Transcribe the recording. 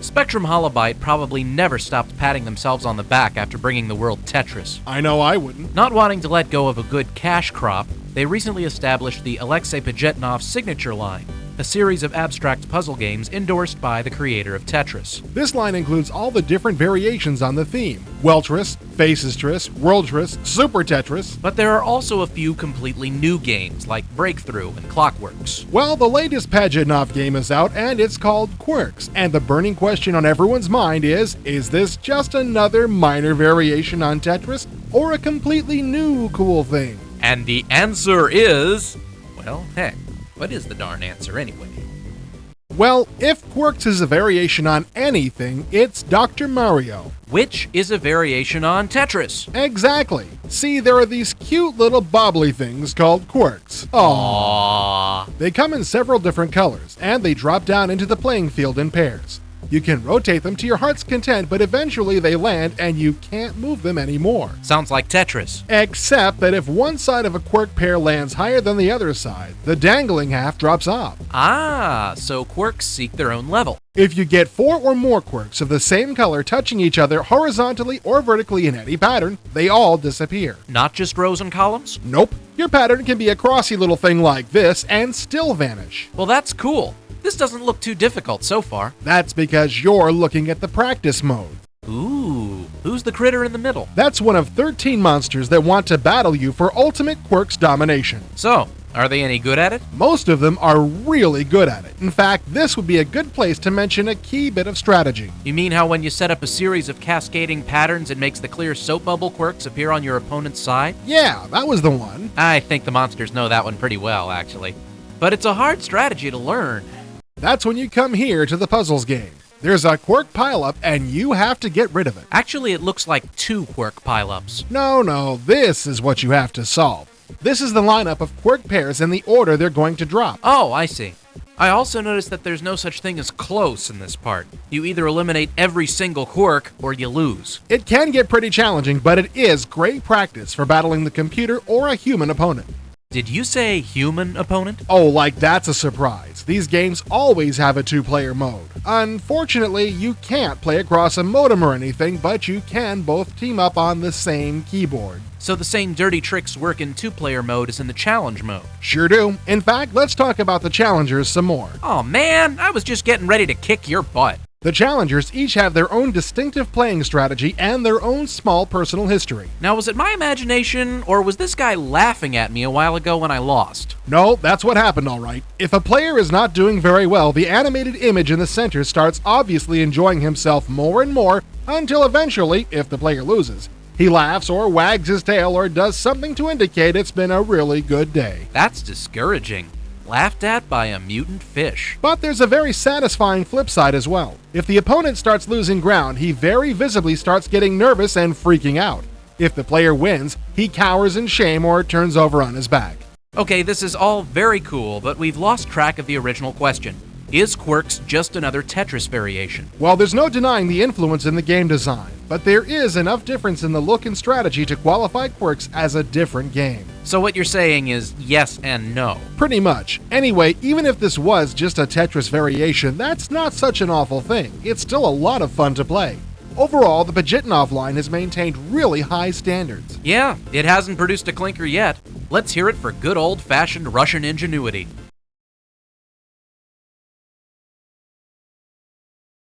Spectrum Holobyte probably never stopped patting themselves on the back after bringing the world Tetris. I know I wouldn't. Not wanting to let go of a good cash crop, they recently established the Alexei Pajitnov signature line, a series of abstract puzzle games endorsed by the creator of Tetris. This line includes all the different variations on the theme: Weltris, Facestris, Worldtris, Super Tetris. But there are also a few completely new games like Breakthrough and Clockworks. Well, the latest Pajitnov game is out, and it's called Qwirks. And the burning question on everyone's mind is this just another minor variation on Tetris, or a completely new cool thing? And the answer is, well, heck, what is the darn answer anyway? Well, if Qwirks is a variation on anything, it's Dr. Mario. Which is a variation on Tetris. Exactly. See, there are these cute little bobbly things called Qwirks. Aww. They come in several different colors, and they drop down into the playing field in pairs. You can rotate them to your heart's content, but eventually they land and you can't move them anymore. Sounds like Tetris. Except that if one side of a Qwirk pair lands higher than the other side, the dangling half drops off. Ah, so Qwirks seek their own level. If you get 4 or more Qwirks of the same color touching each other horizontally or vertically in any pattern, they all disappear. Not just rows and columns? Nope. Your pattern can be a crossy little thing like this and still vanish. Well, that's cool. This doesn't look too difficult so far. That's because you're looking at the practice mode. Ooh, who's the critter in the middle? That's one of 13 monsters that want to battle you for ultimate Qwirks domination. So, are they any good at it? Most of them are really good at it. In fact, this would be a good place to mention a key bit of strategy. You mean how when you set up a series of cascading patterns, it makes the clear soap bubble Qwirks appear on your opponent's side? Yeah, that was the one. I think the monsters know that one pretty well, actually. But it's a hard strategy to learn. That's when you come here to the puzzles game. There's a Qwirk pileup, and you have to get rid of it. Actually, it looks like 2 Qwirk pileups. No, this is what you have to solve. This is the lineup of Qwirk pairs in the order they're going to drop. Oh, I see. I also noticed that there's no such thing as close in this part. You either eliminate every single Qwirk, or you lose. It can get pretty challenging, but it is great practice for battling the computer or a human opponent. Did you say human opponent? Oh, like that's a surprise. These games always have a 2-player mode. Unfortunately, you can't play across a modem or anything, but you can both team up on the same keyboard. So the same dirty tricks work in 2-player mode as in the challenge mode? Sure do. In fact, let's talk about the challengers some more. Oh man, I was just getting ready to kick your butt. The challengers each have their own distinctive playing strategy and their own small personal history. Now, was it my imagination, or was this guy laughing at me a while ago when I lost? No, that's what happened, all right. If a player is not doing very well, the animated image in the center starts obviously enjoying himself more and more until eventually, if the player loses, he laughs or wags his tail or does something to indicate it's been a really good day. That's discouraging. Laughed at by a mutant fish. But there's a very satisfying flip side as well. If the opponent starts losing ground, he very visibly starts getting nervous and freaking out. If the player wins, he cowers in shame or turns over on his back. Okay, this is all very cool, but we've lost track of the original question. Is Qwirks just another Tetris variation? Well, there's no denying the influence in the game design, but there is enough difference in the look and strategy to qualify Qwirks as a different game. So what you're saying is yes and no. Pretty much. Anyway, even if this was just a Tetris variation, that's not such an awful thing. It's still a lot of fun to play. Overall, the Pajitnov line has maintained really high standards. Yeah, it hasn't produced a clinker yet. Let's hear it for good old-fashioned Russian ingenuity.